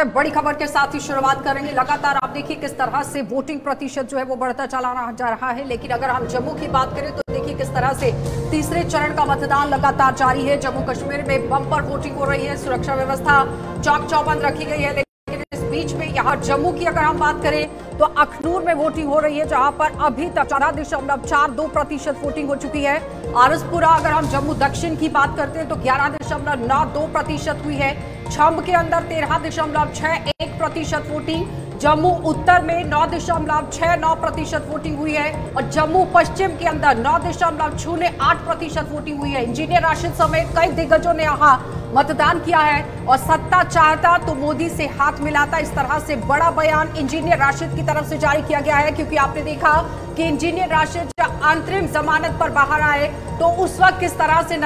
बड़ी खबर के साथ ही शुरुआत करेंगे। लगातार आप देखिए किस तरह से वोटिंग प्रतिशत जो है वो बढ़ता चला जा रहा है। लेकिन अगर हम जम्मू की बात करें तो देखिए किस तरह से तीसरे चरण का मतदान लगातार जारी है। जम्मू कश्मीर में बम्पर वोटिंग हो रही है, सुरक्षा व्यवस्था चाक चौबंद रखी गई है। लेकिन इस बीच में यहाँ जम्मू की अगर हम बात करें तो अखनूर में वोटिंग हो रही है, जहां पर अभी तक 14.42% वोटिंग हो चुकी है। आरसपुरा अगर हम जम्मू दक्षिण की बात करते हैं तो 11.92% हुई है। छंब के अंदर 13.61% वोटिंग, जम्मू उत्तर में 9.69% वोटिंग हुई है और जम्मू पश्चिम के अंदर 9.08% वोटिंग हुई है। इंजीनियर राशिद समेत कई दिग्गजों ने यहाँ मतदान किया है और सत्ता चाहता तो मोदी से हाथ मिलाता, इस तरह से बड़ा बयान इंजीनियर राशिद की तरफ से जारी किया गया है। क्योंकि आपने देखा कि इंजीनियर राशिद जब अंतरिम जमानत पर बाहर आए तो उस वक्त किस तरह से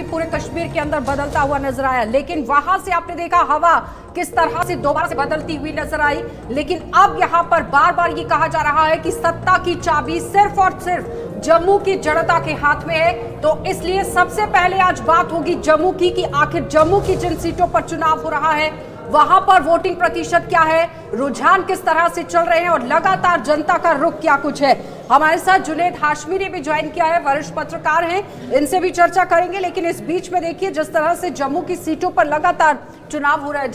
पूरे कश्मीर के अंदर बदलता हुआ नजर आया। लेकिन वहां से आपने देखा हवा किस तरह से दोबारा से बदलती हुई नजर आई। लेकिन अब यहां पर बार बार ये कहा जा रहा है कि सत्ता की चाबी सिर्फ और सिर्फ जम्मू की जनता के हाथ में है। तो इसलिए सबसे पहले आज बात होगी जम्मू की कि आखिर जम्मू की जिन सीटों पर चुनाव हो रहा है वहां पर वोटिंग प्रतिशत क्या है, रुझान किस तरह से चल रहे हैं और लगातार जनता का रुख क्या कुछ है। हमारे साथ जुनेद हाशमी ने भी ज्वाइन किया है, वरिष्ठ पत्रकार हैं, इनसे भी चर्चा करेंगे। लेकिन इस बीच में देखिए जिस तरह से जम्मू की सीटों पर लगातार चुनाव हो रहा है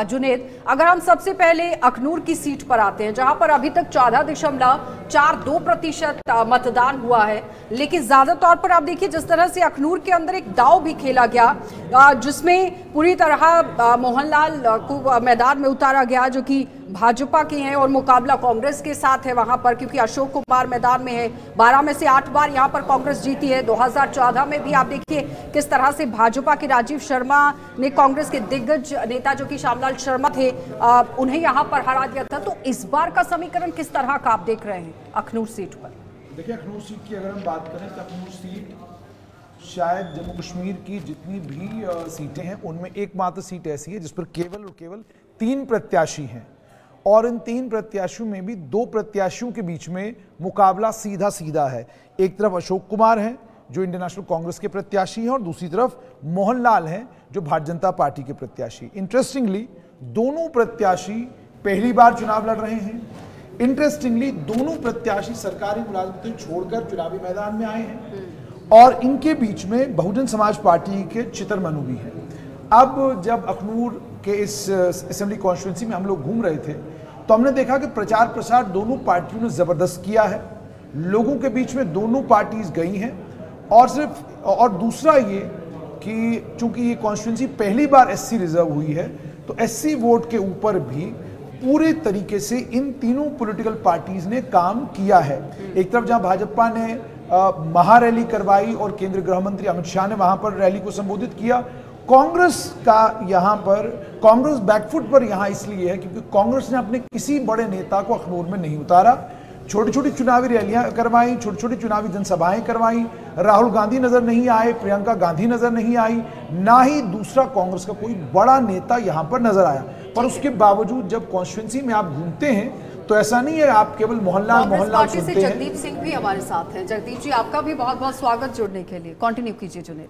जुनेद, अगर हम सबसे पहले अखनूर की सीट पर आते हैं जहां पर अभी तक 14.42% मतदान हुआ है। लेकिन ज्यादा तौर पर आप देखिए जिस तरह से अखनूर के अंदर एक दांव भी खेला गया, जिसमें पूरी तरह मोहनलाल को मैदान में उतारा गया जो कि भाजपा के हैं और मुकाबला कांग्रेस के साथ है वहां पर, क्योंकि अशोक कुमार मैदान में है। 12 में से 8 बार यहां पर कांग्रेस जीती है। 2014 में भी आप देखिए किस तरह से भाजपा के राजीव शर्मा ने कांग्रेस के दिग्गज नेता जो कि श्यामलाल शर्मा थे उन्हें यहां पर हरा दिया था। तो इस बार का समीकरण किस तरह का आप देख रहे हैं अखनूर सीट पर? देखिए अखनूर सीट की अगर हम बात करें तो अखनूर सीट शायद जम्मू कश्मीर की जितनी भी सीटें हैं उनमें एकमात्र सीट ऐसी है जिस पर केवल और केवल 3 प्रत्याशी हैं और इन 3 प्रत्याशियों में भी 2 प्रत्याशियों के बीच में मुकाबला सीधा सीधा है। एक तरफ अशोक कुमार हैं जो इंडियन नेशनल कांग्रेस के प्रत्याशी हैं और दूसरी तरफ मोहनलाल हैं जो भारतीय जनता पार्टी के प्रत्याशी। इंटरेस्टिंगली दोनों प्रत्याशी पहली बार चुनाव लड़ रहे हैं। इंटरेस्टिंगली दोनों प्रत्याशी सरकारी मुलाजमतें छोड़कर चुनावी मैदान में आए हैं और इनके बीच में बहुजन समाज पार्टी के चितरमनु भी हैं। अब जब अखनूर के इस असेंबली कॉन्स्टिट्यूंसी में हम लोग घूम रहे थे तो हमने देखा कि प्रचार प्रसार दोनों पार्टियों ने जबरदस्त किया है। लोगों के बीच में दोनों पार्टीज गई हैं और दूसरा ये कि चूंकि ये कॉन्स्टिट्यूंसी पहली बार एससी रिजर्व हुई है तो एससी वोट के ऊपर भी पूरे तरीके से इन तीनों पॉलिटिकल पार्टीज ने काम किया है। एक तरफ जहां भाजपा ने महारैली करवाई और केंद्रीय गृह मंत्री अमित शाह ने वहां पर रैली को संबोधित किया, कांग्रेस का यहां पर कांग्रेस बैकफुट पर यहां इसलिए है क्योंकि कांग्रेस ने अपने किसी बड़े नेता को अखनूर में नहीं उतारा। छोटी छोटी चुनावी रैलियां करवाई, छोटी छोटी चुनावी जनसभाएं करवाई। राहुल गांधी नजर नहीं आए, प्रियंका गांधी नजर नहीं आई, ना ही दूसरा कांग्रेस का कोई बड़ा नेता यहां पर नजर आया। पर उसके बावजूद जब कॉन्स्टिट्यूंसी में आप घूमते हैं तो ऐसा नहीं है आप केवल मोहनलाल सुनते हैं। जगदीप सिंह भी हमारे साथ हैं। जगदीप जी आपका भी बहुत बहुत स्वागत जुड़ने के लिए, कंटिन्यू कीजिए जुनेद।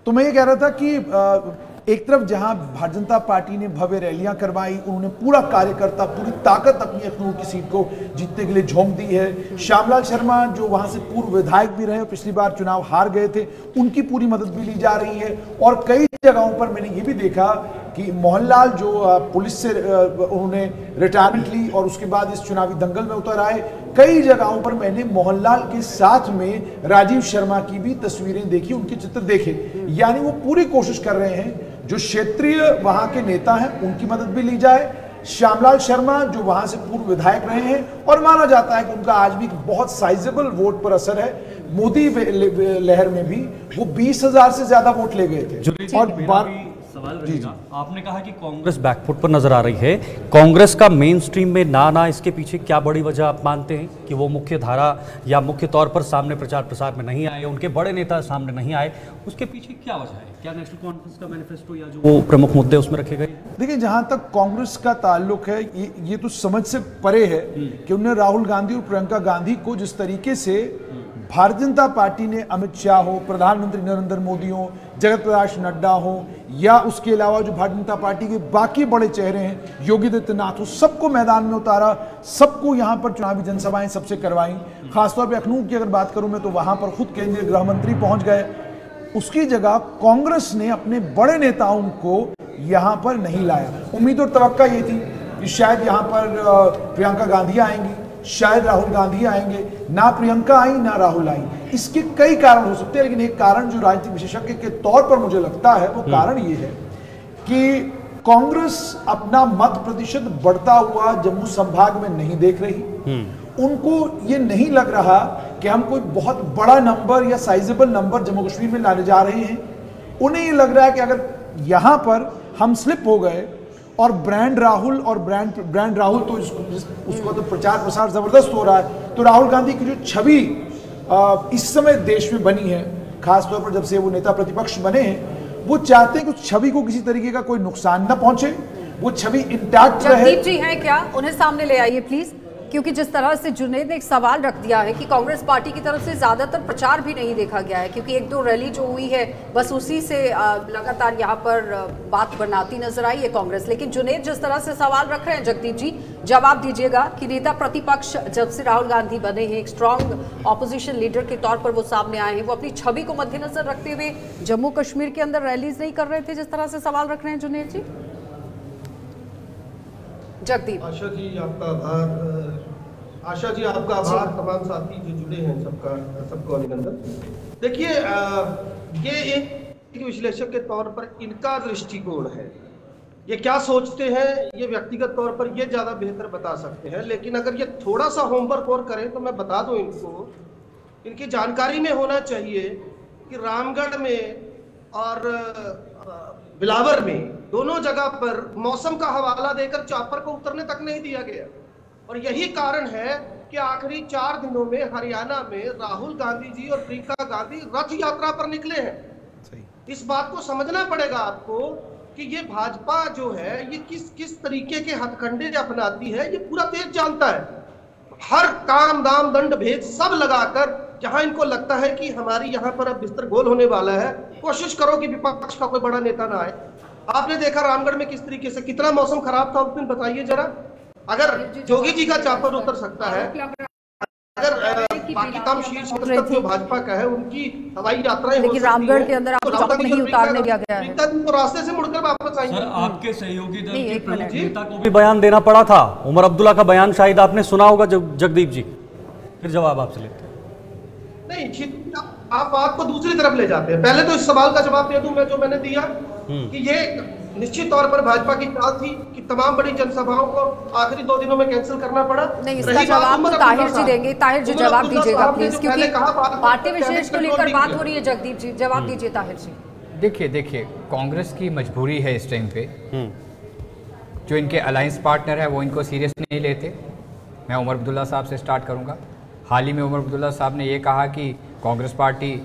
तो मैं ये कह रहा था कि एक तरफ जहां भारतीय जनता पार्टी ने भव्य रैलियां करवाई, उन्होंने पूरा कार्यकर्ता पूरी ताकत अपनी अखनूर की सीट को जीतने के लिए झोंक दी है। श्यामलाल शर्मा जो वहां से पूर्व विधायक भी रहे और पिछली बार चुनाव हार गए थे, उनकी पूरी मदद भी ली जा रही है। और कई जगहों पर मैंने ये भी देखा कि मोहनलाल जो पुलिस से उन्होंने रिटायरमेंट ली और उसके बाद इस चुनावी दंगल में उतर आए। कई जगहों पर मैंने मोहनलाल के साथ में राजीव शर्मा की भी तस्वीरें देखी, उनके चित्र देखे। यानी वो पूरी कोशिश कर रहे हैं जो क्षेत्रीय वहां के नेता हैं उनकी मदद भी ली जाए। श्यामलाल शर्मा जो वहां से पूर्व विधायक रहे हैं और माना जाता है कि उनका आज भी बहुत साइजेबल वोट पर असर है। मोदी लहर में भी वो 20,000 से ज्यादा वोट ले गए थे। और सवाल रहेगा, आपने कहा कि कांग्रेस बैकफुट पर नजर आ रही है, कांग्रेस का मेन स्ट्रीम में ना आना, इसके पीछे क्या बड़ी वजह आप मानते हैं कि वो मुख्य धारा या मुख्य तौर पर सामने प्रचार प्रसार में नहीं आए, उनके बड़े नेता सामने नहीं आए, उसके पीछे क्या वजह है? क्या नेशनल कॉन्फ्रेंस का मैनिफेस्टो या जो वो प्रमुख मुद्दे उसमें रखे गए? देखिए जहां तक कांग्रेस का ताल्लुक है ये तो समझ से परे है कि उन्होंने राहुल गांधी और प्रियंका गांधी को जिस तरीके से भारतीय जनता पार्टी ने अमित शाह हो, प्रधानमंत्री नरेंद्र मोदी हो, जगत प्रकाश नड्डा हो या उसके अलावा जो भारतीय जनता पार्टी के बाकी बड़े चेहरे हैं, योगी आदित्यनाथ, उस सबको मैदान में उतारा, सबको यहां पर चुनावी जनसभाएं सबसे करवाई। खासतौर पे अखनूर की अगर बात करूं मैं तो वहां पर खुद केंद्रीय गृह मंत्री पहुंच गए। उसकी जगह कांग्रेस ने अपने बड़े नेताओं को यहां पर नहीं लाया। उम्मीद और तवक्का ये थी कि शायद यहां पर प्रियंका गांधी आएंगी, शायद राहुल गांधी आएंगे, ना प्रियंका आई ना राहुल आई। इसके कई कारण हो सकते हैं, लेकिन एक कारण जो राजनीतिक विशेषज्ञ के तौर पर मुझे लगता है वो कारण ये है कि कांग्रेस अपना मत प्रतिशत बढ़ता हुआ जम्मू संभाग में नहीं देख रही। उनको ये नहीं लग रहा कि हम कोई बहुत बड़ा नंबर या साइजेबल नंबर जम्मू कश्मीर में लाने जा रहे हैं। उन्हें ये लग रहा है कि अगर यहां पर हम स्लिप हो गए और ब्रांड राहुल तो उसको तो प्रचार प्रसार जबरदस्त हो रहा है, तो राहुल गांधी की जो छवि इस समय देश में बनी है, खासतौर पर जब से वो नेता प्रतिपक्ष बने हैं, वो चाहते हैं कि उस छवि को किसी तरीके का कोई नुकसान न पहुंचे, वो छवि इंटैक्ट रहे। जगदीप जी हैं क्या, उन्हें सामने ले आइए प्लीज, क्योंकि जिस तरह से जुनैद ने एक सवाल रख दिया है कि कांग्रेस पार्टी की तरफ से ज्यादातर प्रचार भी नहीं देखा गया है, क्योंकि एक दो रैली जो हुई है बस उसी से लगातार यहाँ पर बात बनाती नजर आई है कांग्रेस। लेकिन जुनैद जिस तरह से सवाल रख रहे हैं, जगदीप जी जवाब दीजिएगा कि नेता प्रतिपक्ष जब से राहुल गांधी बने हैं, एक स्ट्रॉन्ग ऑपोजिशन लीडर के तौर पर वो सामने आए हैं, वो अपनी छवि को मद्देनजर रखते हुए जम्मू कश्मीर के अंदर रैलीज नहीं कर रहे थे, जिस तरह से सवाल रख रहे हैं जुनैद जी। जगदीप। आशा जी आपका आभार, तमाम साथी जो जुड़े हैं सबको अभिनंदन। देखिए ये एक विश्लेषक के तौर पर इनका दृष्टिकोण है, ये क्या सोचते हैं ये व्यक्तिगत तौर पर ये ज्यादा बेहतर बता सकते हैं, लेकिन अगर ये थोड़ा सा होमवर्क और करें तो मैं बता दूं इनको, इनकी जानकारी में होना चाहिए कि रामगढ़ में और बिलावर में दोनों जगह पर मौसम का हवाला देकर चॉपर को उतरने तक नहीं दिया गया, और यही कारण है कि आखिरी 4 दिनों में हरियाणा में राहुल गांधी जी और प्रियंका गांधी रथ यात्रा पर निकले हैं। सही। इस बात को समझना पड़ेगा आपको कि ये भाजपा जो है ये किस तरीके के हथकंडे अपनाती है, ये पूरा देश जानता है। हर काम दाम दंड भेद सब लगाकर जहां इनको लगता है कि हमारी यहाँ पर अब बिस्तर गोल होने वाला है, कोशिश करो कि विपक्ष का कोई बड़ा नेता ना आए। आपने देखा रामगढ़ में किस तरीके से कितना मौसम खराब था उस दिन, बताइए जरा। अगर जोगी जी का चापर उतर सकता है, अगर बाकी काम शीर्ष जो भाजपा का है उनकी हवाई यात्राएं हो सकती हैं, रामगढ़ के अंदर आपको नहीं उतारने दिया गया है, तो रास्ते से मुड़कर वापस आएंगे। सर आपके सहयोगी दल के प्रमुख नेता को भी बयान देना पड़ा था, उमर अब्दुल्ला का बयान शायद आपने सुना होगा जगदीप जी, फिर जवाब आपसे लेते हैं। नहीं, आप बात को दूसरी तरफ ले जाते हैं। पहले तो इस सवाल का जवाब दे दूं मैं, जो मैंने दिया कि ये निश्चित तौर पर भाजपा की चाल थी कि तमाम बड़ी जनसभाओं को आखिरी 2 दिनों में कैंसिल करना पड़ा। नहीं, इसका जवाब तो ताहिर जी देंगे। ताहिर जी जवाब दीजिएगा प्लीज, क्योंकि पार्टी विशेष को लेकर बात हो रही है। जगदीप जी जवाब दीजिए। ताहिर जी देखिए कांग्रेस की मजबूरी है इस टाइम पे, जो इनके अलायंस पार्टनर है वो इनको सीरियस नहीं लेते। मैं उमर अब्दुल्ला साहब से स्टार्ट करूँगा। हाल ही में उमर अब्दुल्ला साहब ने ये कहा कि कांग्रेस पार्टी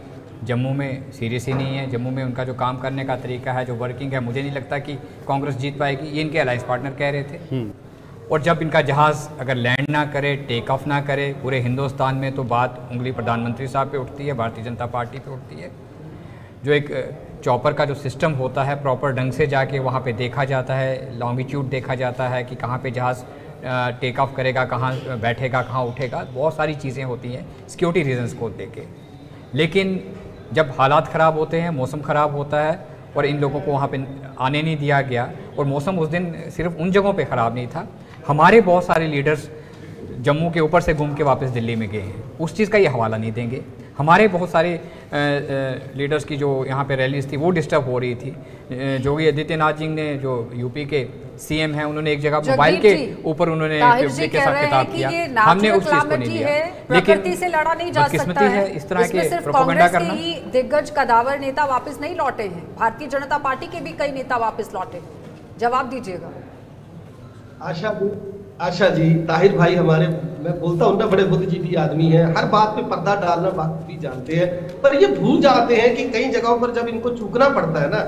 जम्मू में सीरियस ही नहीं है, जम्मू में उनका जो काम करने का तरीका है, जो वर्किंग है, मुझे नहीं लगता कि कांग्रेस जीत पाएगी, ये इनके अलायंस पार्टनर कह रहे थे। और जब इनका जहाज़ अगर लैंड ना करे, टेक ऑफ ना करे पूरे हिंदुस्तान में, तो बात उंगली प्रधानमंत्री साहब पे उठती है, भारतीय जनता पार्टी पे उठती है। जो एक चॉपर का जो सिस्टम होता है, प्रॉपर ढंग से जाके वहाँ पे देखा जाता है, लॉन्गिट्यूड देखा जाता है कि कहाँ पे जहाज़ टेक ऑफ करेगा, कहाँ बैठेगा, कहाँ उठेगा, बहुत सारी चीज़ें होती हैं सिक्योरिटी रीजंस को देके। लेकिन जब हालात ख़राब होते हैं, मौसम ख़राब होता है और इन लोगों को वहाँ पे आने नहीं दिया गया, और मौसम उस दिन सिर्फ उन जगहों पे ख़राब नहीं था, हमारे बहुत सारे लीडर्स जम्मू के ऊपर से घूम के वापस दिल्ली में गए हैं, उस चीज़ का ये हवाला नहीं देंगे। हमारे बहुत सारे लीडर्स की जो यहाँ पे रैलीज थी वो डिस्टर्ब हो रही थी। योगी आदित्यनाथ जी ने, जो यूपी के सीएम हैं, उन्होंने एक जगह मोबाइल के ऊपर उन्होंने पब्लिक के साथ खिताब किया, हमने उस चीज़ को नहीं दिया। लेकिन से लड़ा नहीं जा सकता है, इस तरह के प्रोपेगेंडा करना। दिग्गज कदावर नेता वापस नहीं लौटे हैं, भारतीय जनता पार्टी के भी कई नेता वापस लौटे। जवाब दीजिएगा। आशा जी, ताहिर भाई हमारे, मैं बोलता हूँ ना, बड़े बुद्धिजीवी आदमी हैं, हर बात पे पर्दा डालना बात भी जानते हैं, पर ये भूल जाते हैं कि कई जगहों पर जब इनको चूकना पड़ता है ना,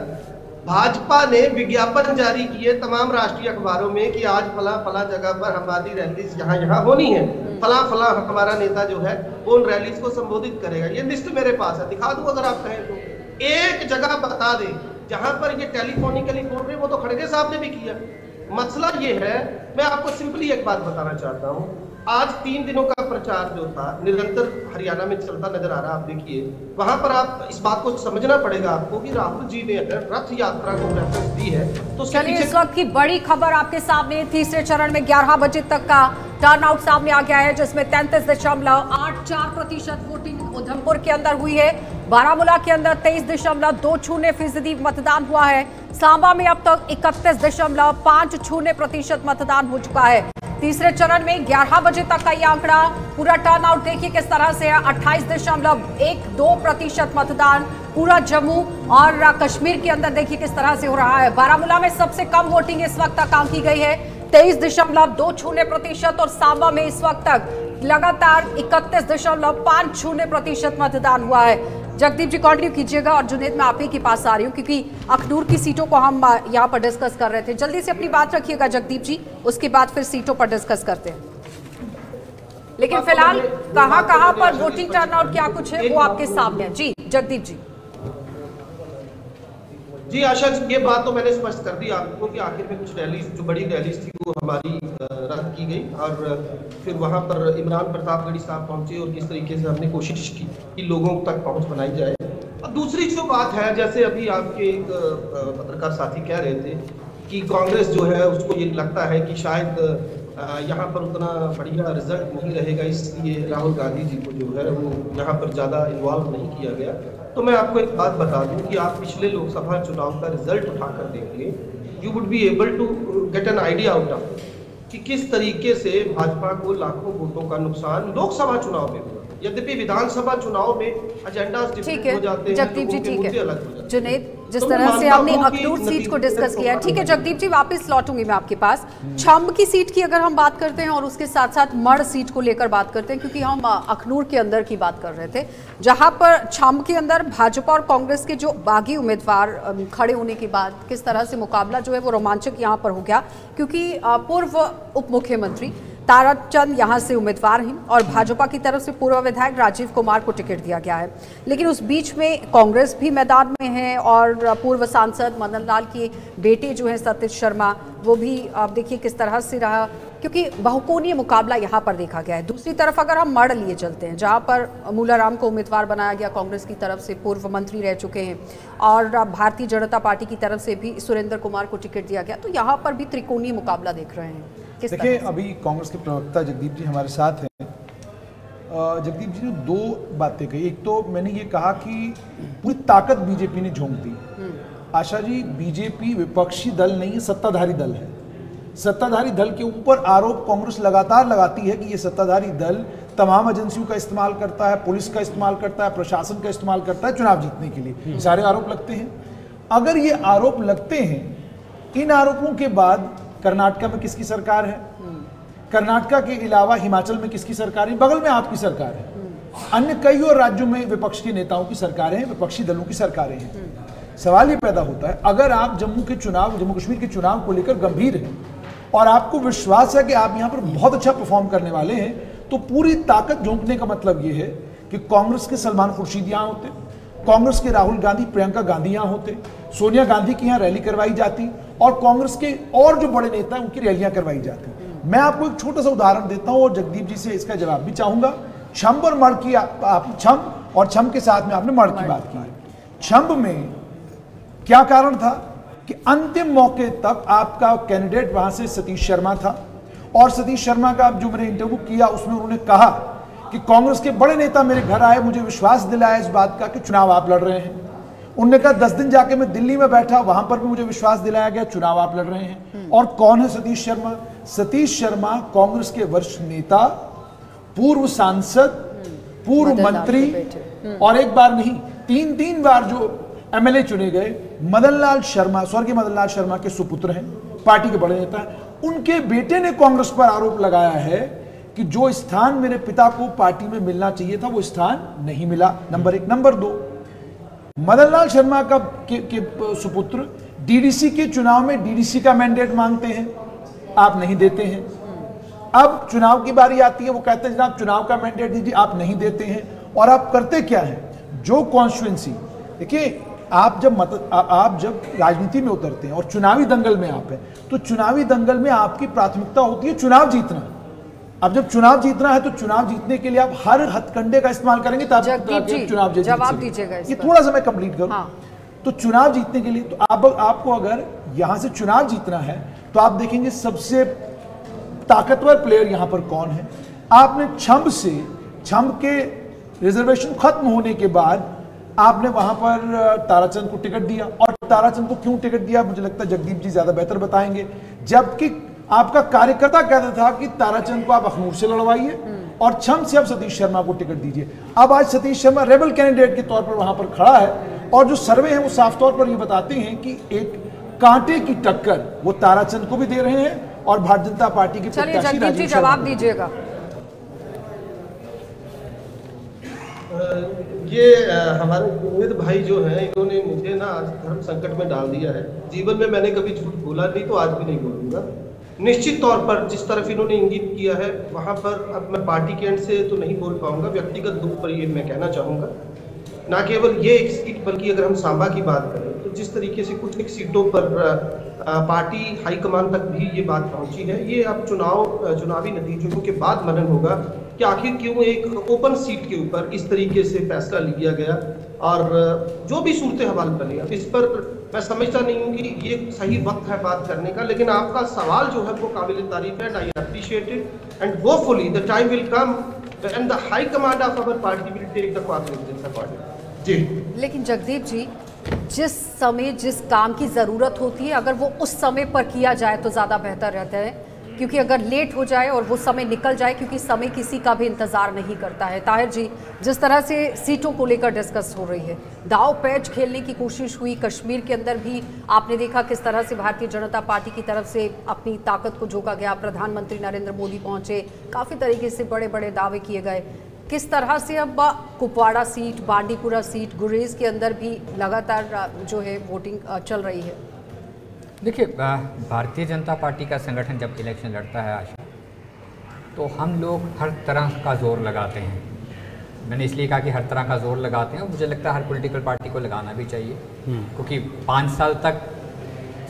भाजपा ने विज्ञापन जारी किए तमाम राष्ट्रीय अखबारों में कि आज फला जगह पर हमारी रैलीज यहाँ होनी है, फला हमारा नेता जो है वो उन रैलीज को संबोधित करेगा। ये लिस्ट मेरे पास है, दिखा दूं अगर आप कहें तो। एक जगह बता दे जहां पर ये टेलीफोनिकली बोल रहे हैं वो तो खड़गे साहब ने भी किया। मसला ये है, मैं आपको सिंपली एक बात बताना चाहता हूं, आज 3 दिनों का प्रचार जो था निरंतर हरियाणा में चलता नजर आ रहा है। आप देखिए वहां पर आप इस बात को समझना पड़ेगा आपको कि राहुल जी ने अगर रथ यात्रा को रेफरेंस दी है तो चलिए इस वक्त की बड़ी खबर आपके सामने, तीसरे चरण में 11 बजे तक का टर्नआउट सामने आ गया है, जिसमें 33.84% वोटिंग उधमपुर के अंदर हुई है। बारामूला के अंदर 23.20% मतदान हुआ है। सांबा में अब तक 31.50% मतदान हो चुका है। तीसरे चरण में 11 बजे तक का ये आंकड़ा, पूरा टर्नआउट देखिए किस तरह से है। 28.12% मतदान पूरा जम्मू और कश्मीर के अंदर देखिए किस तरह से हो रहा है। बारामूला में सबसे कम वोटिंग इस वक्त तक आंकी गई है 23.20% और सांबा में इस वक्त तक लगातार 31.50% मतदान हुआ है। जगदीप जी कंटिन्यू कीजिएगा और जुनेद मैं आप ही के पास आ रही हूँ क्योंकि अखनूर की सीटों को हम यहाँ पर डिस्कस कर रहे थे। जल्दी से अपनी बात रखिएगा जगदीप जी, उसके बाद फिर सीटों पर डिस्कस करते हैं। लेकिन फिलहाल कहाँ पर वोटिंग टर्नआउट क्या कुछ है वो आपके सामने है। जी जगदीप जी। जी आशा जी, ये बात तो मैंने स्पष्ट कर दी आपको कि आखिर में कुछ रैली जो बड़ी रैली थी वो हमारी रद्द की गई और फिर वहां पर इमरान प्रतापगढ़ी साहब पहुंचे और किस तरीके से हमने कोशिश की कि लोगों तक पहुंच बनाई जाए। और दूसरी जो बात है, जैसे अभी आपके एक पत्रकार साथी कह रहे थे कि कांग्रेस जो है उसको ये लगता है कि शायद यहाँ पर उतना बढ़िया रिजल्ट नहीं रहेगा, इसलिए राहुल गांधी जी को जो है वो यहाँ पर ज़्यादा इन्वॉल्व नहीं किया गया। तो मैं आपको एक बात बता दूं कि आप पिछले लोकसभा चुनाव का रिजल्ट उठाकर देखिए, you would be able to get an idea out of कि किस तरीके से भाजपा को लाखों वोटों का नुकसान लोकसभा चुनाव में हुआ। यद्यपि विधानसभा चुनाव में एजेंडा डिफरेंट हो जाते हैं, जगदीप जी ठीक है। जुनेद, जिस तो तरह से हमने अखनूर सीट को डिस्कस किया है, ठीक है जगदीप जी वापस लौटूंगी मैं आपके पास। छम्ब की सीट की अगर हम बात करते हैं और उसके साथ साथ मढ़ सीट को लेकर बात करते हैं, क्योंकि हम अखनूर के अंदर की बात कर रहे थे, जहां पर छम्ब के अंदर भाजपा और कांग्रेस के जो बागी उम्मीदवार खड़े होने के बाद किस तरह से मुकाबला जो है वो रोमांचक यहाँ पर हो गया, क्योंकि पूर्व उप मुख्यमंत्री ताराचंद यहाँ से उम्मीदवार हैं और भाजपा की तरफ से पूर्व विधायक राजीव कुमार को टिकट दिया गया है। लेकिन उस बीच में कांग्रेस भी मैदान में है और पूर्व सांसद मदन लाल के बेटे जो हैं सतीश शर्मा, वो भी आप देखिए किस तरह से रहा, क्योंकि बहुकोणीय मुकाबला यहाँ पर देखा गया है। दूसरी तरफ अगर हम मढ़ लिए चलते हैं, जहाँ पर मूलाराम को उम्मीदवार बनाया गया कांग्रेस की तरफ से, पूर्व मंत्री रह चुके हैं, और भारतीय जनता पार्टी की तरफ से भी सुरेंद्र कुमार को टिकट दिया गया, तो यहाँ पर भी त्रिकोणीय मुकाबला देख रहे हैं। देखिए अभी कांग्रेस के प्रवक्ता जगदीप जी हमारे साथ हैं। जगदीप जी ने 2 बातें कही। एक तो मैंने ये कहा कि पूरी ताकत बीजेपी ने झोंक दी। आशा जी, बीजेपी विपक्षी दल नहीं है, सत्ताधारी दल है। सत्ताधारी दल के ऊपर आरोप कांग्रेस लगातार लगाती है कि ये सत्ताधारी दल तमाम एजेंसियों का इस्तेमाल करता है, पुलिस का इस्तेमाल करता है, प्रशासन का इस्तेमाल करता है चुनाव जीतने के लिए। सारे आरोप लगते हैं। अगर ये आरोप लगते हैं, इन आरोपों के बाद कर्नाटका में किसकी सरकार है, कर्नाटका के अलावा हिमाचल में किसकी सरकार है, बगल में आपकी सरकार है, अन्य कई और राज्यों में विपक्ष के नेताओं की सरकारें हैं, विपक्षी दलों की सरकारें हैं। सवाल ये पैदा होता है, अगर आप जम्मू कश्मीर के चुनाव को लेकर गंभीर हैं और आपको विश्वास है कि आप यहाँ पर बहुत अच्छा परफॉर्म करने वाले हैं, तो पूरी ताकत झोंकने का मतलब ये है कि कांग्रेस के सलमान खुर्शीद यहाँ होते, कांग्रेस के राहुल गांधी, प्रियंका गांधी यहाँ होते, सोनिया गांधी की यहाँ रैली करवाई जाती और कांग्रेस के और जो बड़े नेता हैं उनकी रैलियां करवाई जाती। मैं आपको एक छोटा सा उदाहरण देता हूं और जगदीप जी से इसका जवाब भी चाहूंगा। छम्ब और मढ़ की छम्ब के साथ में आपने मढ़ की बात की। छम्ब में क्या कारण था कि अंतिम मौके तक आपका कैंडिडेट वहां से सतीश शर्मा था और सतीश शर्मा का जो मैंने इंटरव्यू किया उसमें उन्होंने कहा कि कांग्रेस के बड़े नेता मेरे घर आए, मुझे विश्वास दिलाया इस बात का कि चुनाव आप लड़ रहे हैं। उन्होंने कहा 10 दिन जाके मैं दिल्ली में बैठा, वहां पर भी मुझे विश्वास दिलाया गया चुनाव आप लड़ रहे हैं। और कौन है सतीश शर्मा? सतीश शर्मा कांग्रेस के वरिष्ठ नेता, पूर्व सांसद, पूर्व मंत्री और एक बार नहीं 3 बार जो एमएलए चुने गए मदन लाल शर्मा, स्वर्गीय मदन लाल शर्मा के सुपुत्र हैं, पार्टी के बड़े नेता हैं। उनके बेटे ने कांग्रेस पर आरोप लगाया है कि जो स्थान मेरे पिता को पार्टी में मिलना चाहिए था वो स्थान नहीं मिला। नंबर 1। नंबर 2, मदन लाल शर्मा के सुपुत्र डीडीसी के चुनाव में डीडीसी का मैंडेट मांगते हैं, आप नहीं देते हैं। अब चुनाव की बारी आती है, वो कहते हैं जनाब चुनाव का मैंडेट दीजिए, आप नहीं देते हैं। और आप करते क्या हैं? जो कॉन्स्टिट्यूएंसी, देखिए आप जब राजनीति में उतरते हैं और चुनावी दंगल में आप हैं, तो चुनावी दंगल में आपकी प्राथमिकता होती है चुनाव जीतना। अब जब चुनाव जीतना है तो चुनाव जीतने के लिए आप हर हथकंडे का इस्तेमाल करेंगे ताकि चुनाव जीत जवाब दीजिएगा। ये थोड़ा सा मैं कंप्लीट करूं। हाँ। तो चुनाव जीतने के लिए तो आपको अगर यहां से चुनाव जीतना है तो आप देखेंगे सबसे ताकतवर प्लेयर यहां पर कौन है। आपने छंब के रिजर्वेशन खत्म होने के बाद आपने वहां पर ताराचंद को टिकट दिया, और ताराचंद को क्यों टिकट दिया मुझे लगता है जगदीप जी ज्यादा बेहतर बताएंगे। जबकि आपका कार्यकर्ता कहता था कि ताराचंद को आप अखनूर से लड़वाइए और छंब से आप सतीश शर्मा को टिकट दीजिए। अब आज सतीश शर्मा रेबल कैंडिडेट के तौर पर वहां पर खड़ा है, और जो सर्वे हैं वो साफ तौर पर ये बताते हैं कि एक कांटे की टक्कर वो ताराचंद को भी दे रहे हैं और भारतीय जनता पार्टी के चलिए जगदीप जी जवाब दीजिएगा। ये हमारे उम्मीद भाई जो हैं इन्होंने मुझे ना आज धर्म संकट में डाल दिया है। जीवन में मैंने कभी झूठ बोला नहीं, तो आज भी नहीं बोलूंगा। निश्चित तौर पर जिस तरफ इन्होंने इंगित किया है वहां पर अब मैं पार्टी के एंड से तो नहीं बोल पाऊंगा, व्यक्तिगत दुख पर ये मैं कहना चाहूँगा। ना केवल ये एक सीट बल्कि अगर हम सांबा की बात करें तो जिस तरीके से कुछ एक सीटों पर पार्टी हाईकमान तक भी ये बात पहुंची है, ये अब चुनावी नतीजों के बाद मनन होगा कि आखिर क्यों एक ओपन सीट के ऊपर इस तरीके से फैसला लिया गया, और जो भी सूरत हवाल बनी। अब इस पर मैं समझता नहीं हूँ कि ये सही वक्त है बात करने का, लेकिन आपका सवाल जो है वो काबिल तारीफ है and I appreciate it and hopefully the time will come and the high command of our party will take the confidence according. जी लेकिन जगदीप जी, जिस समय जिस काम की ज़रूरत होती है अगर वो उस समय पर किया जाए तो ज़्यादा बेहतर रहता है, क्योंकि अगर लेट हो जाए और वो समय निकल जाए, क्योंकि समय किसी का भी इंतज़ार नहीं करता है। ताहिर जी, जिस तरह से सीटों को लेकर डिस्कस हो रही है, दाव पैच खेलने की कोशिश हुई कश्मीर के अंदर भी, आपने देखा किस तरह से भारतीय जनता पार्टी की तरफ से अपनी ताकत को झोंका गया, प्रधानमंत्री नरेंद्र मोदी पहुंचे, काफ़ी तरीके से बड़े बड़े दावे किए गए। किस तरह से अब कुपवाड़ा सीट, बांडीपुरा सीट, गुरेज के अंदर भी लगातार जो है वोटिंग चल रही है। देखिए, भारतीय जनता पार्टी का संगठन जब इलेक्शन लड़ता है आशा, तो हम लोग हर तरह का जोर लगाते हैं। मैंने इसलिए कहा कि हर तरह का जोर लगाते हैं, और मुझे लगता है हर पॉलिटिकल पार्टी को लगाना भी चाहिए, क्योंकि 5 साल तक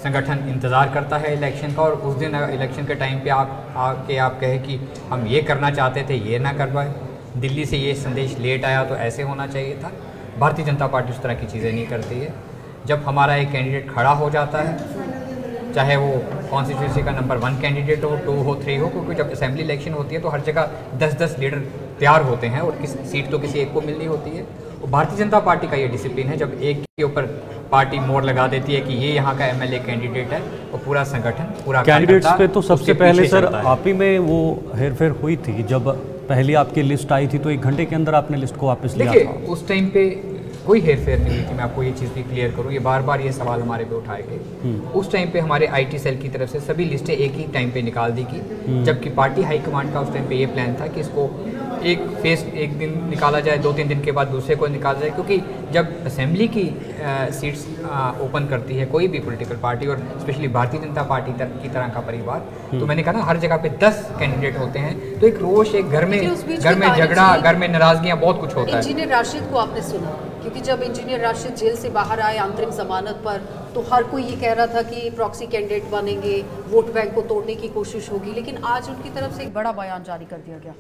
संगठन इंतज़ार करता है इलेक्शन का, और उस दिन इलेक्शन के टाइम पे आप कहें कि हम ये करना चाहते थे, ये ना कर पाए, दिल्ली से ये संदेश लेट आया तो ऐसे होना चाहिए था। भारतीय जनता पार्टी उस तरह की चीज़ें नहीं करती है। जब हमारा एक कैंडिडेट खड़ा हो जाता है, चाहे वो कॉन्स्टिट्यूंसी का नंबर 1 कैंडिडेट हो, 2 हो, 3 हो, क्योंकि जब असेंबली इलेक्शन होती है तो हर जगह 10-10 लीडर तैयार होते हैं और किसी सीट तो किसी एक को मिलनी होती है। और भारतीय जनता पार्टी का ये डिसिप्लिन है, जब एक के ऊपर पार्टी मोड़ लगा देती है कि ये यहाँ का एमएलए कैंडिडेट है, और पूरा संगठन पूरा कैंडिडेट्स पे तो सबसे पहले सर आप ही में वो हेरफेर हुई थी। जब पहली आपकी लिस्ट आई थी तो 1 घंटे के अंदर आपने लिस्ट को वापस लिया था। देखिए, उस टाइम पे कोई हेरफेर नहीं हुई थी। मैं आपको ये चीज़ भी क्लियर करूँ, ये बार बार ये सवाल हमारे पे उठाए गए। उस टाइम पे हमारे आईटी सेल की तरफ से सभी लिस्टें एक ही टाइम पे निकाल दी की, जबकि पार्टी हाईकमांड का उस टाइम पे ये प्लान था कि इसको एक दिन निकाला जाए, 2-3 दिन के बाद दूसरे को निकाला जाए, क्योंकि जब असेंबली की सीट्स ओपन करती है कोई भी पॉलिटिकल पार्टी, और स्पेशली भारतीय जनता पार्टी की तरह का परिवार, तो मैंने कहा ना हर जगह पे 10 कैंडिडेट होते हैं, तो एक रोष, एक घर में झगड़ा, घर में नाराजगियाँ, बहुत कुछ होता है। इंजीनियर राशिद को आपने सुना, क्योंकि जब इंजीनियर राशिद जेल से बाहर आए अंतरिम जमानत पर, तो हर कोई ये कह रहा था कि प्रॉक्सी कैंडिडेट बनेंगे, वोट बैंक को तोड़ने की कोशिश होगी, लेकिन आज उनकी तरफ से एक बड़ा बयान जारी कर दिया गया।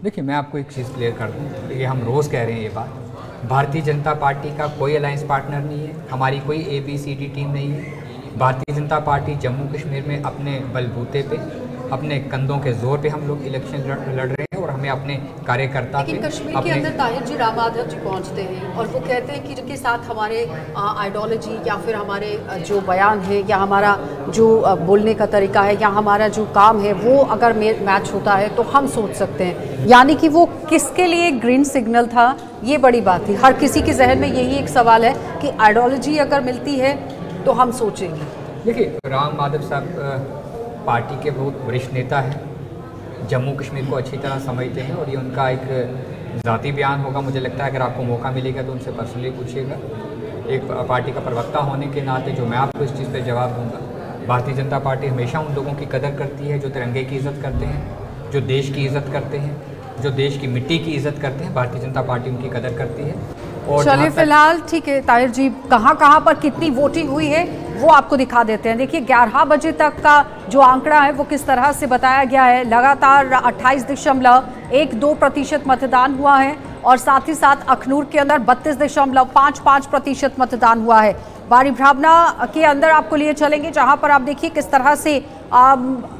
देखिए, मैं आपको एक चीज़ क्लियर कर दूँ, ये हम रोज़ कह रहे हैं ये बात, भारतीय जनता पार्टी का कोई अलायंस पार्टनर नहीं है, हमारी कोई ABCD टीम नहीं है। भारतीय जनता पार्टी जम्मू कश्मीर में अपने बलबूते पे, अपने कंधों के जोर पे हम लोग इलेक्शन लड़ रहे हैं, और हमें अपने कार्यकर्ता लेकिन कश्मीर के अंदर ताहिर जी, राम माधव जी पहुंचते हैं और वो कहते हैं कि जिनके साथ हमारे आइडियोलॉजी या फिर हमारे जो बयान है या हमारा जो बोलने का तरीका है या हमारा जो काम है वो अगर मैच होता है तो हम सोच सकते हैं। यानी कि वो किसके लिए ग्रीन सिग्नल था, ये बड़ी बात थी। हर किसी के जहन में यही एक सवाल है कि आइडियोलॉजी अगर मिलती है तो हम सोचेंगे। देखिए, राम माधव साहब पार्टी के बहुत वरिष्ठ नेता हैं, जम्मू कश्मीर को अच्छी तरह समझते हैं, और ये उनका एक ज़ाती बयान होगा। मुझे लगता है अगर आपको मौका मिलेगा तो उनसे पर्सनली पूछिएगा। एक पार्टी का प्रवक्ता होने के नाते जो मैं आपको इस चीज़ पे जवाब दूंगा, भारतीय जनता पार्टी हमेशा उन लोगों की कदर करती है जो तिरंगे की इज़्ज़त करते हैं, जो देश की इज़्ज़त करते हैं, जो देश की मिट्टी की इज़्ज़त करते हैं। भारतीय जनता पार्टी उनकी कदर करती है। और चलिए फिलहाल ठीक है ताहिर जी, कहां पर कितनी वोटिंग हुई है वो आपको दिखा देते हैं। देखिए 11 बजे तक का जो आंकड़ा है वो किस तरह से बताया गया है। लगातार 28.12% मतदान हुआ है और साथ ही साथ अखनूर के अंदर 32.55% मतदान हुआ है। बारी ब्राह्मणा के अंदर आपको लिए चलेंगे जहां पर आप देखिए किस तरह से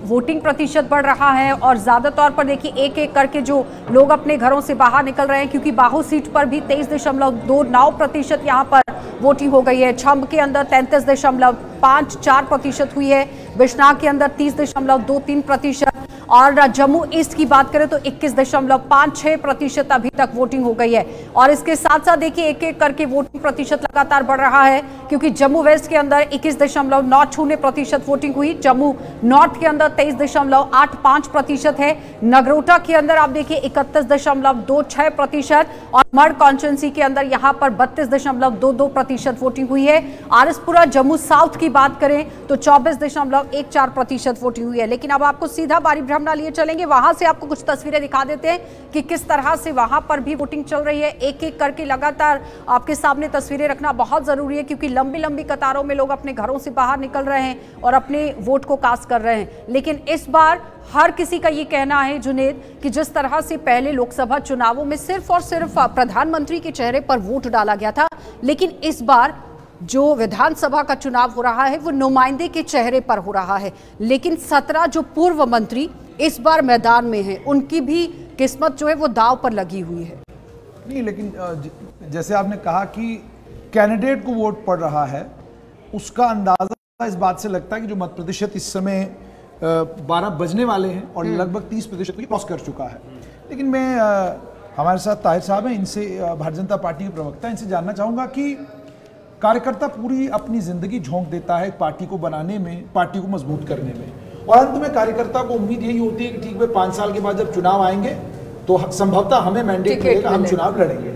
वोटिंग प्रतिशत बढ़ रहा है और ज्यादा तौर पर देखिए एक एक करके जो लोग अपने घरों से बाहर निकल रहे हैं, क्योंकि बाहू सीट पर भी 23.29% यहाँ पर वोटिंग हो गई है। छंब के अंदर 33.54% हुई है, बिश्नाह के अंदर 30.23% और जम्मू ईस्ट की बात करें तो 21.56% अभी तक वोटिंग हो गई है। और इसके साथ साथ देखिए एक एक करके वोटिंग प्रतिशत लगातार बढ़ रहा है, क्योंकि जम्मू वेस्ट के अंदर 21.90% वोटिंग हुई, जम्मू नॉर्थ के अंदर 23.85% है, नगरोटा के अंदर आप देखिए 31.26% और मर्ड कॉन्स्टिट्यूंसी के अंदर यहाँ पर 32.22% वोटिंग हुई है। आरएसपुरा जम्मू साउथ की बात करें तो 24.14% वोटिंग हुई है। लेकिन अब आपको सीधा बारी ब्राह्मणा लिए चलेंगे, वहां से आपको कुछ तस्वीरें दिखा देते हैं कि किस तरह से वहां पर भी वोटिंग चल रही है। एक एक करके लगातार आपके सामने तस्वीरें रखना बहुत जरूरी है, क्योंकि लंबी लंबी कतारों में लोग अपने घरों से बाहर निकल रहे हैं और अपने वोट को कास्ट कर रहे हैं। लेकिन इस बार हर किसी का ये कहना है जुनेद कि जिस तरह से पहले लोकसभा चुनावों में सिर्फ और सिर्फ प्रधानमंत्री के चेहरे पर वोट डाला गया था, लेकिन इस बार जो विधानसभा का चुनाव हो रहा है वो नुमाइंदे के चेहरे पर हो रहा है। लेकिन 17 जो पूर्व मंत्री इस बार मैदान में हैं, उनकी भी किस्मत जो है वो दांव पर लगी हुई है। नहीं, लेकिन जैसे आपने कहा कि कैंडिडेट को वोट पड़ रहा है, उसका अंदाजा इस बात से लगता है कि जो मत प्रतिशत इस समय 12 बजने वाले हैं और लगभग 30% को क्रॉस कर चुका है। लेकिन मैं हमारे साथ ताहिर साहब हैं, इनसे भारतीय जनता पार्टी के प्रवक्ता, इनसे जानना चाहूँगा कि कार्यकर्ता पूरी अपनी जिंदगी झोंक देता है पार्टी को बनाने में, पार्टी को मजबूत करने में, और अंत में कार्यकर्ता को उम्मीद यही होती है कि ठीक है 5 साल के बाद जब चुनाव आएंगे तो संभवतः हमें मैंडेट मिलेगा, हम चुनाव लड़ेंगे।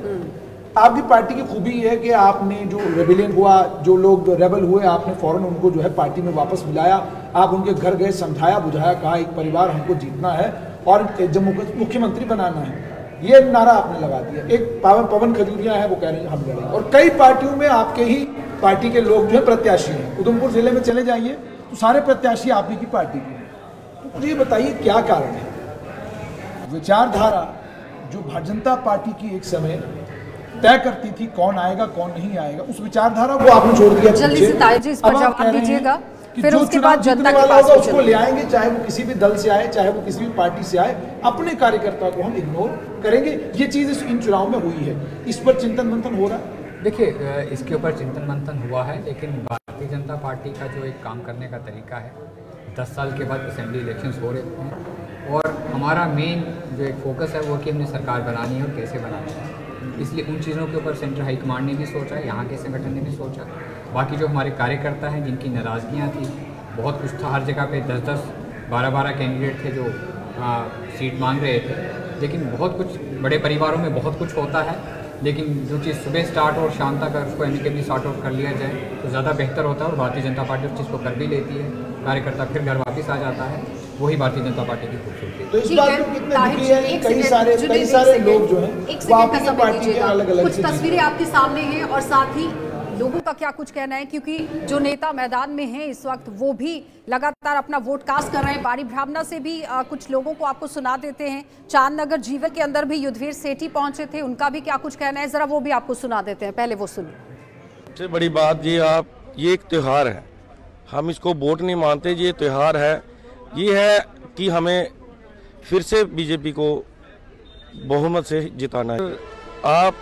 आपकी पार्टी की खूबी है कि आपने जो रेबेलियन हुआ, जो लोग रेबल हुए, आपने फौरन उनको जो है पार्टी में वापस बुलाया, आप उनके घर गए, समझाया बुझाया, कहा एक परिवार हमको जीतना है और जम्मू को मुख्यमंत्री बनाना है, ये नारा आपने लगा दिया। एक पवन खजूरिया है, वो कह रहे हैं हम लड़ेंगे। और कई पार्टियों में आपके ही पार्टी के लोग जो है प्रत्याशी हैं। उधमपुर जिले में चले जाइए तो सारे प्रत्याशी आप ही की पार्टी के हैं। तो मुझे ये बताइए क्या कारण है? विचारधारा जो भारतीय जनता पार्टी की एक समय तय करती थी कौन आएगा कौन नहीं आएगा, उस विचारधारा को आपने छोड़ दिया। जल्दी से ताहिर जी इस पर जवाब दीजिएगा, फिर उसके बाद जनता के पास उसको ले आएंगे, चाहे वो किसी भी दल से आए, चाहे वो किसी भी पार्टी से आए, अपने कार्यकर्ता को हम इग्नोर करेंगे। ये चीज इन चुनाव में हुई है, इस पर चिंतन मंथन हो रहा है। देखिए, इसके ऊपर चिंतन मंथन हुआ है, लेकिन भारतीय जनता पार्टी का जो एक काम करने का तरीका है, 10 साल के बाद असेंबली इलेक्शंस हो रहे हैं और हमारा मेन जो एक फोकस है वो कि हमने सरकार बनानी है और कैसे बनानी है। इसलिए उन चीज़ों के ऊपर सेंट्रल हाईकमांड ने भी सोचा है, यहाँ के संगठन ने भी सोचा। बाकी जो हमारे कार्यकर्ता हैं जिनकी नाराज़गियाँ थी, बहुत कुछ था, हर जगह पे 10-10, 12-12 कैंडिडेट थे जो सीट मांग रहे थे, लेकिन बहुत कुछ बड़े परिवारों में बहुत कुछ होता है, लेकिन जो चीज़ सुबह स्टार्ट और शाम तक अगर उसको एमिकेबली सॉर्ट आउट कर लिया जाए तो ज़्यादा बेहतर होता है। और भारतीय जनता पार्टी उस चीज़ को कर भी लेती है, कार्यकर्ता फिर घर वापस आ जाता है, वही भारतीय जनता पार्टी की खूबसूरती। तो इस बात में कितने दुखी है, कई सारे लोग जो हैं वो आपकी पार्टी के अलग-अलग कुछ तस्वीरें आपके सामने हैं और साथ ही लोगों का क्या कुछ कहना है, क्योंकि जो नेता मैदान में हैं इस वक्त वो भी लगातार अपना वोट कास्ट कर रहे हैं। बारी ब्राह्मणा से भी कुछ लोगों को आपको सुना देते हैं। चांदनगर जीवल के अंदर भी युद्धवीर सेठी पहुंचे थे, उनका भी क्या कुछ कहना है, जरा वो भी आपको सुना देते हैं, पहले वो सुनिए। सबसे बड़ी बात ये एक त्यौहार है, हम इसको वोट नहीं मानते, ये त्यौहार है। ये है कि हमें फिर से बीजेपी को बहुमत से जिताना है। आप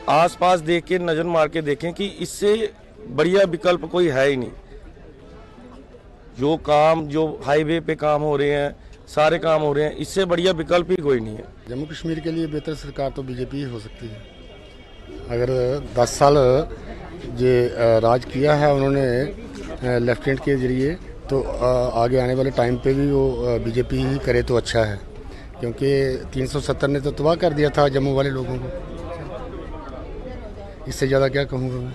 आसपास देख के नजर मार के देखें कि इससे बढ़िया विकल्प कोई है ही नहीं। जो हाईवे पे काम हो रहे हैं, सारे काम हो रहे हैं, इससे बढ़िया विकल्प ही कोई नहीं है। जम्मू कश्मीर के लिए बेहतर सरकार तो बीजेपी ही हो सकती है। अगर 10 साल ये राज किया है उन्होंने लेफ्टिनेंट के जरिए, तो आगे आने वाले टाइम पे भी वो बीजेपी ही करे तो अच्छा है, क्योंकि 370 ने तो तबाह कर दिया था जम्मू वाले लोगों को। इससे ज़्यादा क्या कहूँगा मैं।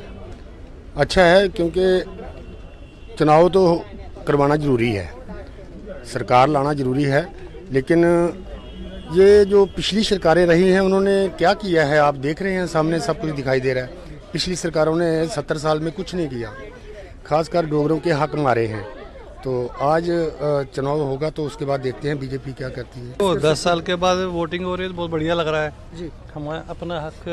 अच्छा है, क्योंकि चुनाव तो करवाना ज़रूरी है, सरकार लाना ज़रूरी है, लेकिन ये जो पिछली सरकारें रही हैं उन्होंने क्या किया है, आप देख रहे हैं सामने सब कुछ दिखाई दे रहा है। पिछली सरकारों ने 70 साल में कुछ नहीं किया, खासकर डोगरों के हक मारे हैं। तो आज चुनाव होगा तो उसके बाद देखते हैं बीजेपी क्या करती है। तो 10 साल के बाद वोटिंग हो रही है तो बहुत बढ़िया लग रहा है जी। हमें अपना हक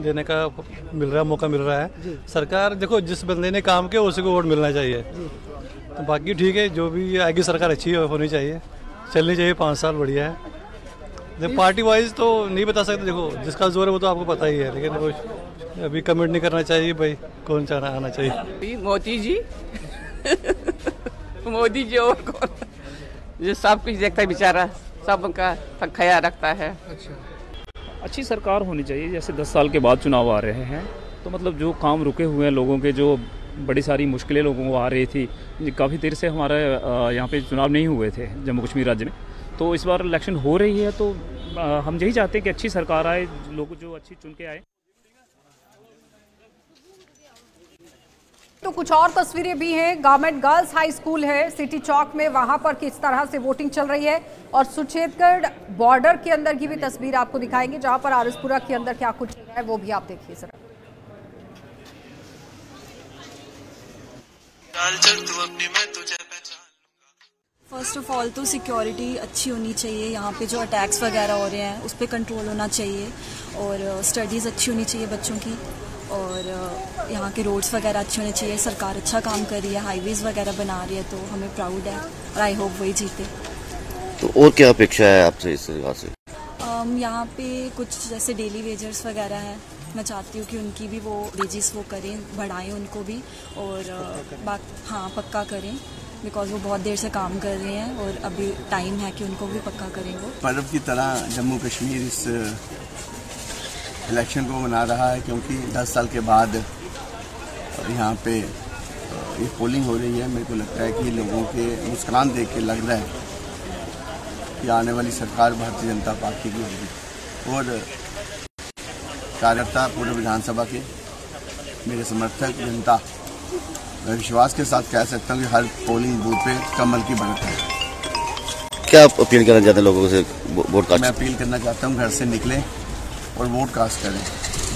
देने का मिल रहा है, मौका मिल रहा है जी। सरकार देखो जिस बंदे ने काम किया उसी को वोट मिलना चाहिए जी। तो बाकी ठीक है, जो भी आएगी सरकार अच्छी होनी चाहिए, चलनी चाहिए 5 साल बढ़िया है। पार्टी वाइज तो नहीं बता सकते, देखो जिसका जोर है वो तो आपको पता ही है, लेकिन कुछ अभी कमेंट नहीं करना चाहिए भाई कौन चाहना आना चाहिए। मोदी जी मोदी जी और कौन, जो सब कुछ देखता है बेचारा, सबका ख्याल रखता है। अच्छी सरकार होनी चाहिए। जैसे 10 साल के बाद चुनाव आ रहे हैं तो मतलब जो काम रुके हुए हैं लोगों के, जो बड़ी सारी मुश्किलें लोगों को आ रही थी, काफ़ी देर से हमारे यहाँ पे चुनाव नहीं हुए थे जम्मू कश्मीर राज्य में, तो इस बार इलेक्शन हो रही है। तो हम यही चाहते हैं कि अच्छी सरकार आए, लोग जो अच्छी चुन के आए। तो कुछ और तस्वीरें भी हैं। गवर्नमेंट गर्ल्स हाई स्कूल है सिटी चौक में, वहां पर किस तरह से वोटिंग चल रही है, और सुचेतगढ़ बॉर्डर के अंदर की भी तस्वीर आपको दिखाएंगे, जहां पर आरएसपुरा के अंदर क्या कुछ है वो भी आप देखिए जरा। फर्स्ट ऑफ ऑल तो सिक्योरिटी अच्छी होनी चाहिए, यहाँ पे जो अटैक्स वगैरह हो रहे हैं उस पर कंट्रोल होना चाहिए, और स्टडीज़ अच्छी होनी चाहिए बच्चों की, और यहाँ के रोड्स वगैरह अच्छे होने चाहिए। सरकार अच्छा काम कर रही है, हाईवेज़ वगैरह बना रही है, तो हमें प्राउड है और आई होप वही जीते। तो और क्या अपेक्षा है आपसे इस सरकार से? यहाँ पे कुछ जैसे डेली वेजर्स वगैरह हैं, मैं चाहती हूँ कि उनकी भी वो वेजेस वो करें, बढ़ाएं उनको भी, और हाँ पक्का करें, बिकॉज वो बहुत देर से काम कर रहे हैं और अभी टाइम है कि उनको भी पक्का करें। वो पर्व की तरह जम्मू कश्मीर इस इलेक्शन को मना रहा है, क्योंकि 10 साल के बाद यहाँ पे ये पोलिंग हो रही है। मेरे को लगता है कि लोगों के मुस्कुरान देख के लग रहा है कि आने वाली सरकार भारतीय जनता पार्टी की होगी, और कार्यकर्ता पूरे विधानसभा के, मेरे समर्थक जनता, मैं विश्वास के साथ कह सकता हूँ कि हर पोलिंग बूथ पे कमल की बढ़त है। क्या आप अपील करना चाहते हैं लोगों से वोट कास्ट? मैं अपील करना चाहता हूँ घर से निकलें और वोट कास्ट करें।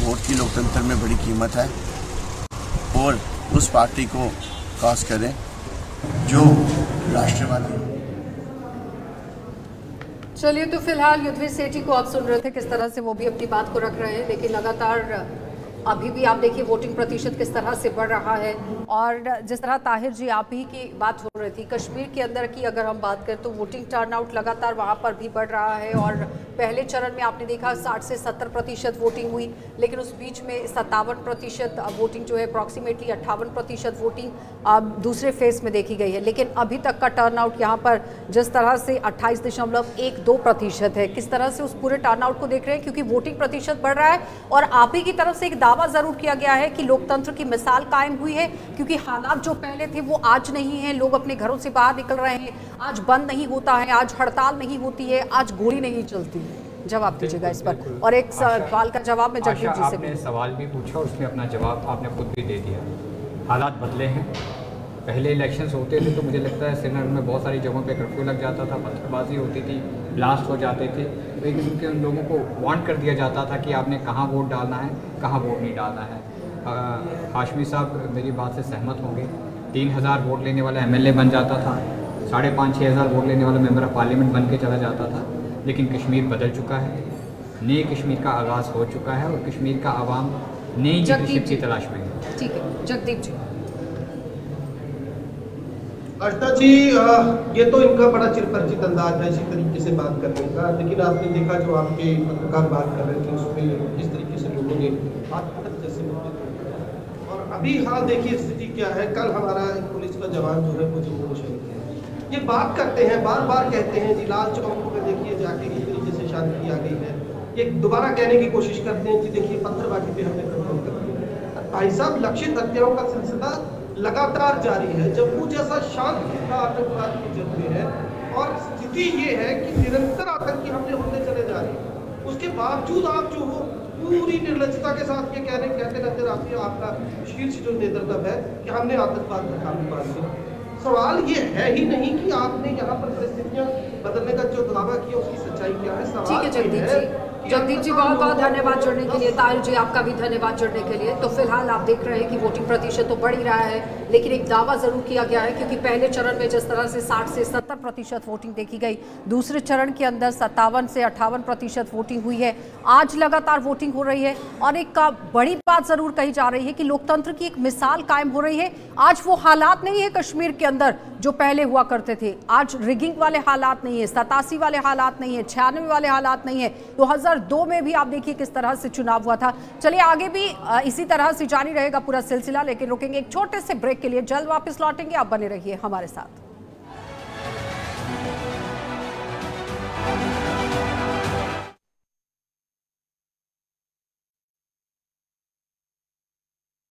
वोट की लोकतंत्र में बड़ी कीमत है, और उस पार्टी को कास्ट करें जो राष्ट्रवादी। चलिए, तो फिलहाल युद्धवीर सेठी को आप सुन रहे थे किस तरह से वो भी अपनी बात को रख रहे हैं, लेकिन लगातार अभी भी आप देखिए वोटिंग प्रतिशत किस तरह से बढ़ रहा है। और जिस तरह ताहिर जी आप ही की बात हो रही थी, कश्मीर के अंदर की अगर हम बात करें तो वोटिंग टर्नआउट लगातार वहां पर भी बढ़ रहा है, और पहले चरण में आपने देखा 60 से 70% वोटिंग हुई, लेकिन उस बीच में 57% वोटिंग जो है अप्रॉक्सीमेटली 58% वोटिंग दूसरे फेज में देखी गई है। लेकिन अभी तक का टर्नआउट यहाँ पर जिस तरह से 28.12% है, किस तरह से उस पूरे टर्नआउट को देख रहे हैं, क्योंकि वोटिंग प्रतिशत बढ़ रहा है। और आप ही की तरफ से एक दावा जरूर किया गया है कि लोकतंत्र की मिसाल कायम हुई है, क्योंकि हालात जो पहले थे वो आज नहीं है। लोग अपने घरों से बाहर निकल रहे हैं, आज बंद नहीं होता है, आज हड़ताल नहीं होती है, आज गोली नहीं चलती। जवाब दीजिएगा इस पर। और एक सवाल का जवाब मैं जगदीप जी से आपने सवाल भी पूछा और उसमें अपना जवाब आपने खुद भी दे दिया। हालात बदले हैं। पहले इलेक्शंस होते थे तो मुझे लगता है श्रीनगर में बहुत सारी जगहों पे कर्फ्यू लग जाता था, पत्थरबाजी होती थी, ब्लास्ट हो जाते थे, लेकिन उन लोगों को वार्न कर दिया जाता था कि आपने कहाँ वोट डालना है, कहाँ वोट नहीं डालना है। हाशमी साहब मेरी बात से सहमत होंगे। 3000 वोट लेने वाला एमएलए बन जाता था, 5,500-6,000 वोट लेने वाला मेंबर ऑफ पार्लियामेंट बन के चला जाता था। लेकिन कश्मीर बदल चुका है, नए कश्मीर का आगाज़ हो चुका है और कश्मीर का आवाम नई लीडरशिप की तलाश में है। ठीक है, जगदीप जी। अर्चना जी, ये तो इनका बड़ा चिरपरिचित अंदाज है इसी तरीके से बात करने का, लेकिन आपने देखा जो आपके पत्रकार बात कर रहे थे उसमें जिस तरीके से लोगों ने जैसे और अभी हाल देखिए स्थिति क्या है। कल हमारा एक पुलिस का जवान जो है वो जम्मू में शहीद है। ये बात करते हैं, बार बार कहते हैं जी लाल चौक में देखिए जाके किस तरीके से शांति आ गई है। ये दोबारा कहने की कोशिश करते हैं कि देखिए पत्थरबाजी पे हमने कंट्रोल कर दिया। भाई साहब, लक्षित हत्याओं का सिलसिला लगातार जारी है। जम्मू जैसा शांत आतंकवाद की जद में है और स्थिति ये है कि निरंतर आतंकी हमले होते चले जा रहे हैं। उसके बावजूद आप जो हो पूरी निर्लजता के साथ ये कहते नजर आती है आपका शीर्ष जो नेतृत्व है कि हमने आतंकवाद पर काबू पा लिया। सवाल ये है ही नहीं कि आपने यहाँ पर परिस्थितियाँ बदलने का जो जो दावा किया उसकी सच्चाई क्या है? ठीक सवाल है जगदीप ये है जी। कि जगदीप जी बहुत बहुत धन्यवाद जुड़ने के लिए। ताहिर जी आपका भी धन्यवाद जुड़ने के लिए। तो फिलहाल आप देख रहे हैं कि वोटिंग प्रतिशत तो बढ़ ही रहा है, लेकिन एक दावा जरूर किया गया है, क्योंकि पहले चरण में जिस तरह से 60 से 70% वोटिंग देखी गई, दूसरे चरण के अंदर 57 से 58% वोटिंग हुई है। आज लगातार वोटिंग हो रही है और एक बड़ी बात जरूर कही जा रही है कि लोकतंत्र की एक मिसाल कायम हो रही है। आज वो हालात नहीं है कश्मीर के अंदर जो पहले हुआ करते थे। आज रिगिंग वाले हालात नहीं है, 87 वाले हालात नहीं है, 96 वाले हालात नहीं है। 2002 में भी आप देखिए किस तरह से चुनाव हुआ था। चलिए आगे भी इसी तरह से जारी रहेगा पूरा सिलसिला, लेकिन रुकेंगे एक छोटे से ब्रेक के लिए, जल्द वापस लौटेंगे। आप बने रहिए हमारे साथ।